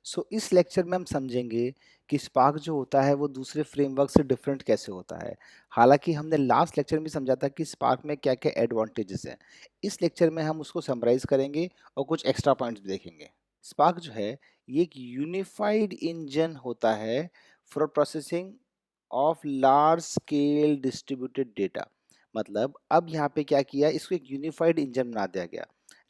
सो इस लेक्चर में हम समझेंगे कि स्पार्क जो होता है वो दूसरे फ्रेमवर्क से डिफरेंट कैसे होता है। हालांकि हमने लास्ट लेक्चर में समझा था कि स्पार्क में क्या क्या एडवांटेजेस हैं। इस लेक्चर में हम उसको समराइज करेंगे और कुछ एक्स्ट्रा पॉइंट्स भी देखेंगे। स्पार्क जो है ये एक यूनिफाइड इंजन होता है for processing of large scale distributed data. मतलब अब यहाँ पे क्या किया, इसको एक यूनिफाइड इंजन बना दिया गया।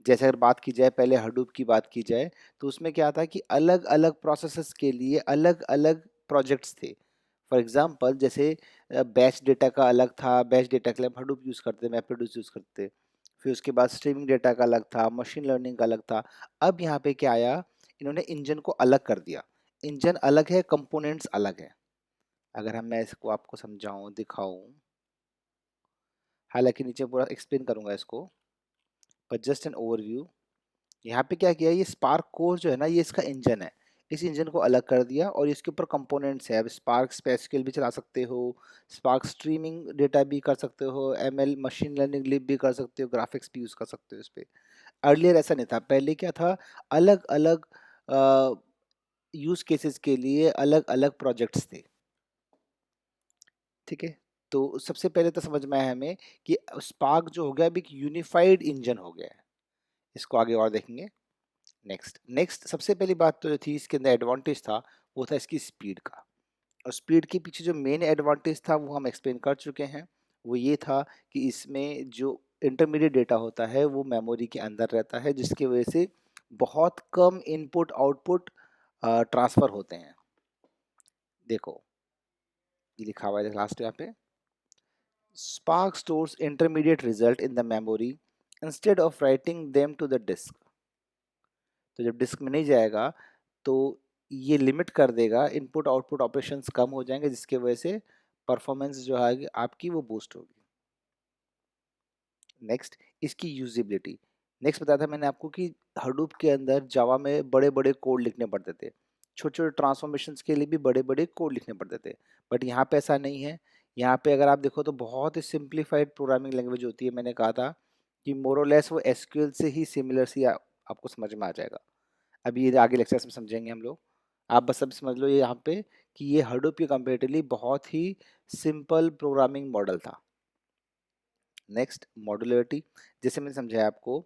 जैसे अगर बात की जाए, पहले हडूप की बात की जाए, तो उसमें क्या था कि अलग अलग प्रोसेसेस के लिए अलग अलग प्रोजेक्ट्स थे। फॉर एग्जांपल जैसे बैच डेटा का अलग था, बैच डेटा के लिए हम हडूप यूज़ करते, मैप्रेड्यूस यूज़ करते। फिर उसके बाद स्ट्रीमिंग डेटा का अलग था, मशीन लर्निंग का अलग था। अब यहाँ पे क्या आया, इन्होंने इंजन को अलग कर दिया। इंजन अलग है, कंपोनेंट्स अलग है। अगर हम मैं इसको आपको समझाऊं, दिखाऊं, हालांकि नीचे पूरा एक्सप्लेन करूंगा इसको, पर जस्ट एन ओवरव्यू। यहाँ पे क्या किया, ये स्पार्क कोर जो है ना, ये इसका इंजन है। इस इंजन को अलग कर दिया और इसके ऊपर कंपोनेंट्स है। अब स्पार्क स्पेसक्यूएल भी चला सकते हो, स्पार्क स्ट्रीमिंग डेटा भी कर सकते हो, एमएल मशीन लर्निंग लिब भी कर सकते हो, ग्राफिक्स भी यूज़ कर सकते हो इस पे। अर्लियर ऐसा नहीं था। पहले क्या था, अलग अलग यूज केसेस के लिए अलग अलग प्रोजेक्ट्स थे। ठीक है, तो सबसे पहले तो समझ में आया हमें कि स्पार्क जो हो गया अभी एक यूनिफाइड इंजन हो गया है। इसको आगे और देखेंगे। नेक्स्ट नेक्स्ट सबसे पहली बात तो जो थी इसके अंदर एडवांटेज था, वो था इसकी स्पीड का। और स्पीड के पीछे जो मेन एडवांटेज था वो हम एक्सप्लेन कर चुके हैं। वो ये था कि इसमें जो इंटरमीडिएट डेटा होता है वो मेमोरी के अंदर रहता है, जिसकी वजह से बहुत कम इनपुट आउटपुट ट्रांसफर होते हैं। देखो ये लिखा हुआ है लास्ट यहाँ पे, Spark stores intermediate result in the memory instead of writing them to the disk। तो जब डिस्क में नहीं जाएगा तो ये लिमिट कर देगा, इनपुट आउटपुट ऑपरेशंस कम हो जाएंगे, जिसके वजह से परफॉर्मेंस जो है आपकी वो बूस्ट होगी। नेक्स्ट इसकी यूजिबिलिटी। नेक्स्ट बताया था मैंने आपको कि हडूप के अंदर जावा में बड़े बड़े कोड लिखने पड़ते थे, छोटे छोटे ट्रांसफॉर्मेशंस के लिए भी बड़े बड़े कोड लिखने पड़ते थे। बट यहाँ पे ऐसा नहीं है। यहाँ पे अगर आप देखो तो बहुत ही सिंप्लीफाइड प्रोग्रामिंग लैंग्वेज होती है। मैंने कहा था कि मोरलेस वो एसक्यूएल से ही सिमिलर सी आपको समझ में आ जाएगा। अभी ये आगे लेक्चर्स में समझेंगे हम लोग। आप बस अब समझ लो ये यहाँ पे कि ये हडूप के कंपेरेटिवली बहुत ही सिंपल प्रोग्रामिंग मॉडल था। Next modularity. जैसे मैंने समझाया आपको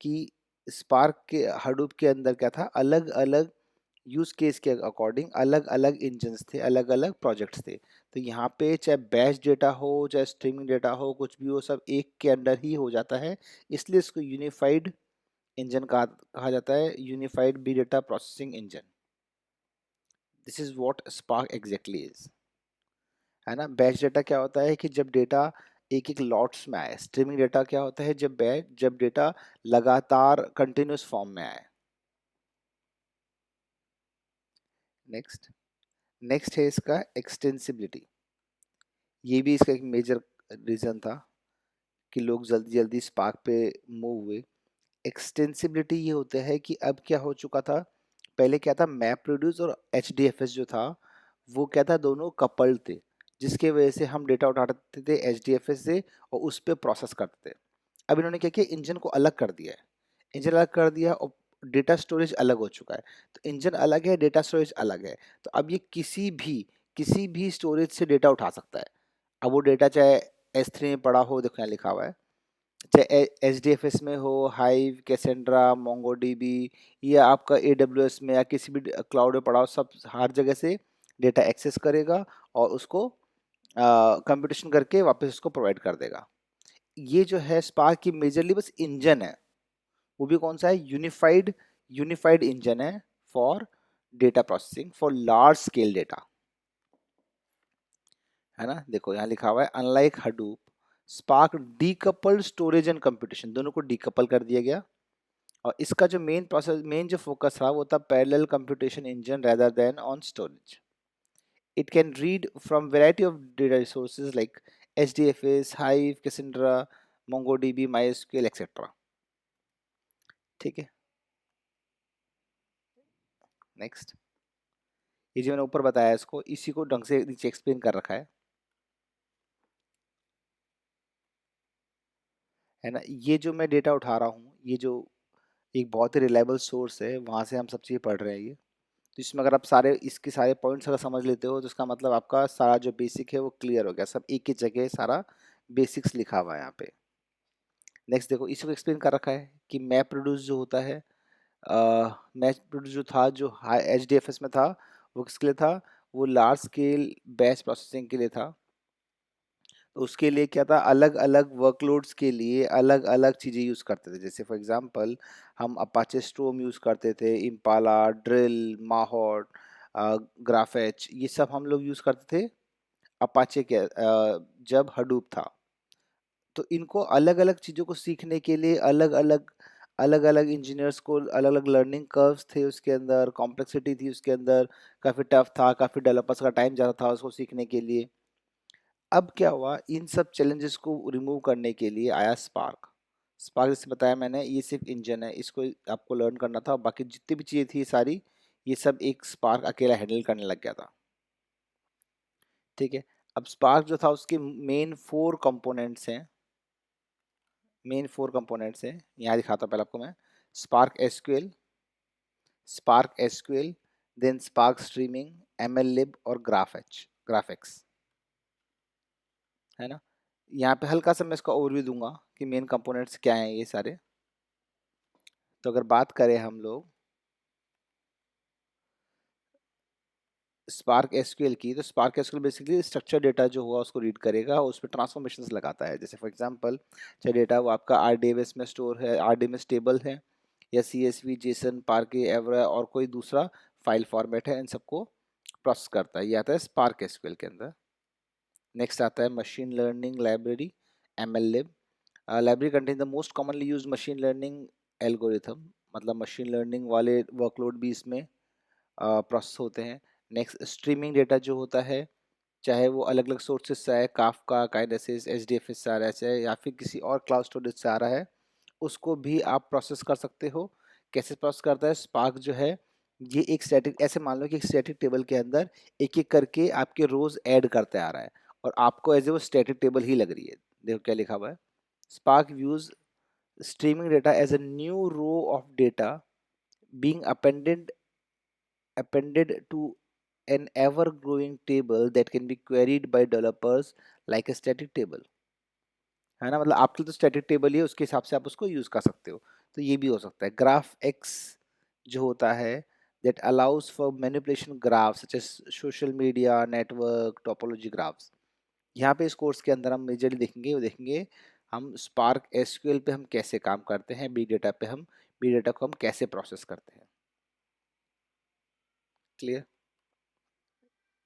कि स्पार्क के हडूप के अंदर क्या था, अलग अलग यूज केस के अकॉर्डिंग अलग अलग इंजन्स थे, अलग अलग प्रोजेक्ट्स थे। तो यहाँ पे चाहे बैच डेटा हो चाहे स्ट्रीमिंग डेटा हो, कुछ भी हो, सब एक के अंडर ही हो जाता है। इसलिए इसको यूनिफाइड इंजन कहा जाता है, unified B data processing engine. This is what Spark exactly is, है ना। बैच डेटा क्या होता है कि जब डेटा एक एक लॉट्स में आए। स्ट्रीमिंग डेटा क्या होता है, जब डेटा लगातार कंटिन्यूस फॉर्म में आए। नेक्स्ट नेक्स्ट है इसका एक्सटेंसिबिलिटी। ये भी इसका एक मेजर रीजन था कि लोग जल्दी जल्दी स्पार्क पे मूव हुए। एक्सटेंसिबिलिटी ये होता है कि अब क्या हो चुका था, पहले क्या था, मैप प्रोड्यूस और एच जो था वो क्या था, दोनों कपल्ड थे, जिसके वजह से हम डेटा उठाते थे एच से और उस पर प्रोसेस करते थे। अब इन्होंने क्या किया, इंजन को अलग कर दिया है। इंजन अलग कर दिया और डेटा स्टोरेज अलग हो चुका है। तो इंजन अलग है, डेटा स्टोरेज अलग है। तो अब ये किसी भी स्टोरेज से डेटा उठा सकता है। अब वो डेटा चाहे S3 में पड़ा हो, देखो यहाँ लिखा हुआ है, चाहे HDFS में हो, हाइव, कैसेंड्रा, मोंगोडीबी, या आपका AWS में या किसी भी क्लाउड में पड़ा हो, सब हर जगह से डेटा एक्सेस करेगा और उसको कंप्यूटेशन करके वापस उसको प्रोवाइड कर देगा। ये जो है स्पार्क की मेजरली बस इंजन है। वो भी कौन सा है, यूनिफाइड इंजन है for data processing for large scale data, है ना। देखो यहाँ लिखा हुआ है unlike Hadoop spark decoupled storage and computation, दोनों को डीकपल कर दिया गया। और इसका जो मेन जो फोकस था वो था parallel computation engine rather than on storage. It can read from variety of data resources like HDFS, Hive, Cassandra, MongoDB, MySQL etcetera. ठीक है, नेक्स्ट। ये जो मैंने ऊपर बताया इसको, इसी को ढंग से नीचे एक्सप्लेन कर रखा है ना। ये जो मैं डेटा उठा रहा हूँ, ये जो एक बहुत ही रिलायबल सोर्स है, वहाँ से हम सब चीज़ें पढ़ रहे हैं ये। इसमें अगर आप सारे इसके सारे पॉइंट्स अगर समझ लेते हो तो इसका मतलब आपका सारा जो बेसिक है वो क्लियर हो गया, सब एक ही जगह सारा बेसिक्स लिखा हुआ है यहाँ पे। नेक्स्ट देखो, इसको एक्सप्लेन कर रखा है कि मैप प्रोड्यूस जो होता है, मैप प्रोड्यूस जो था, जो हाई HDFS में था, वो किसके लिए था? वो लार्ज स्केल बैच प्रोसेसिंग के लिए था। तो उसके लिए क्या था, अलग अलग वर्कलोड्स के लिए अलग अलग चीज़ें यूज़ करते थे। जैसे फॉर एग्जांपल हम अपाचे स्टोम यूज़ करते थे, इम्पाला, ड्रिल, माहौट, ग्राफेच, ये सब हम लोग यूज़ करते थे अपाचे के जब हडूप था। तो इनको अलग अलग चीज़ों को सीखने के लिए अलग अलग इंजीनियर्स को अलग अलग लर्निंग कर्व्स थे, उसके अंदर कॉम्प्लेक्सिटी थी, उसके अंदर काफ़ी टफ था, काफ़ी डेवलपर्स का टाइम ज़्यादा था उसको सीखने के लिए। अब क्या हुआ, इन सब चैलेंजेस को रिमूव करने के लिए आया स्पार्क। स्पार्क जैसे बताया मैंने, ये सिर्फ इंजन है, इसको आपको लर्न करना था, बाकी जितनी भी चीज़ें थी सारी, ये सब एक स्पार्क अकेला हैंडल करने लग गया था। ठीक है, अब स्पार्क जो था उसके मेन फोर कंपोनेंट्स हैं, यहाँ दिखाता हूँ पहले आपको मैं। Spark SQL, then Spark streaming, MLlib और ग्राफिक्स, है ना। यहाँ पे हल्का सा मैं इसका ओवरव्यू दूंगा कि मेन कंपोनेंट्स क्या हैं ये सारे। तो अगर बात करें हम लोग स्पार्क एसक्यूएल की, तो spark SQL basically structure data जो हुआ उसको रीड करेगा और उस पर ट्रांसफॉर्मेशंस लगाता है। जैसे फॉर एग्जांपल, चाहे डेटा वो आपका RDBMS में स्टोर है, RDBMS टेबल है, या CSV, जेसन, पार्के, एवरा और कोई दूसरा फाइल फॉर्मेट है, इन सबको प्रोसेस करता है। ये आता है स्पार्क एसक्यूएल के अंदर। नेक्स्ट आता है machine learning library, MLlib। Library contain the most commonly used machine learning algorithm, मतलब मशीन लर्निंग वाले वर्कलोड भी इसमें प्रोसेस होते हैं। नेक्स्ट स्ट्रीमिंग डेटा जो होता है, चाहे वो अलग अलग सोर्सेज से आए, काफका, काइनेसिस, HDFS से आ रहा है, या फिर किसी और क्लाउड स्टोरेज से आ रहा है, उसको भी आप प्रोसेस कर सकते हो। कैसे प्रोसेस करता है स्पार्क जो है, ये एक स्टैटिक, ऐसे मान लो कि एक स्टैटिक टेबल के अंदर एक एक करके आपके रोज ऐड करते आ रहा है और आपको एज ए वो स्टैटिक टेबल ही लग रही है। देखो क्या लिखा हुआ है, spark views streaming data as a new row of data being appended to an ever growing table that can be queried by developers like a static table, है ना। मतलब आपके लिए तो स्टैटिक टेबल ही है, उसके हिसाब से आप उसको यूज कर सकते हो। तो ये भी हो सकता है। ग्राफ एक्स जो होता है, that allows for manipulation graphs such as social media network topology graphs। यहाँ पे इस कोर्स के अंदर हम मेजरली देखेंगे, वो देखेंगे हम स्पार्क एसक्यूएल पे हम कैसे काम करते हैं, बिग डेटा को हम कैसे प्रोसेस करते हैं। क्लियर?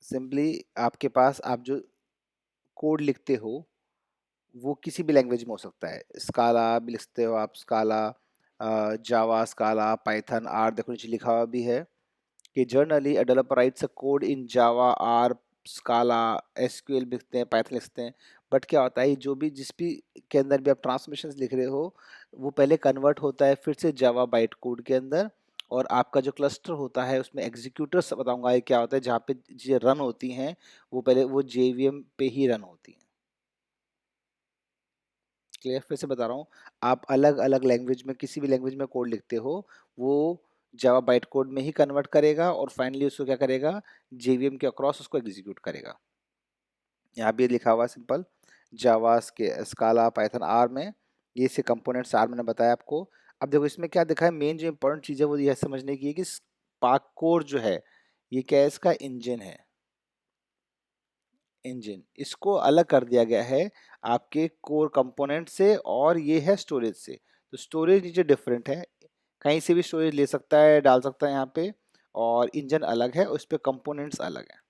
सिंपली आपके पास आप जो कोड लिखते हो वो किसी भी लैंग्वेज में हो सकता है। स्काला भी लिखते हो आप, स्काला, जावा, स्काला, पाइथन, आर, देखो नीचे लिखा हुआ भी है कि generally a developer writes a code in Java, R, Scala, SQL लिखते हैं, पाइथन लिखते हैं। बट क्या होता है, जो भी जिस भी के अंदर भी आप ट्रांसमिशन लिख रहे हो, वो पहले कन्वर्ट होता है फिर से जावा बाइट कोड के अंदर, और आपका जो क्लस्टर होता है उसमें एग्जीक्यूटर्स बताऊंगा ये क्या होता है, जहाँ पे चीज़ें रन होती हैं वो पहले वो JVM पे ही रन होती हैं। क्लियर? फिर से बता रहा हूँ, आप अलग अलग लैंग्वेज में, किसी भी लैंग्वेज में कोड लिखते हो, वो जावा बाइट कोड में ही कन्वर्ट करेगा और फाइनली उसको क्या करेगा, JVM के अक्रॉस उसको एग्जीक्यूट करेगा। यहाँ भी लिखा हुआ सिंपल, जावा के स्काला, पाइथन, आर में ये से कंपोनेंट्स आर मैंने बताया आपको। अब देखो इसमें क्या दिखा है, मेन जो इंपॉर्टेंट चीज़ है वो यह समझने की है कि स्पार्क कोर जो है ये क्या है, इसका इंजन है। इंजन इसको अलग कर दिया गया है आपके कोर कंपोनेंट से, और ये है स्टोरेज से। तो स्टोरेज नीचे डिफरेंट है, कहीं से भी स्टोरेज ले सकता है, डाल सकता है यहाँ पे, और इंजन अलग है, उस पे कंपोनेंट्स अलग है।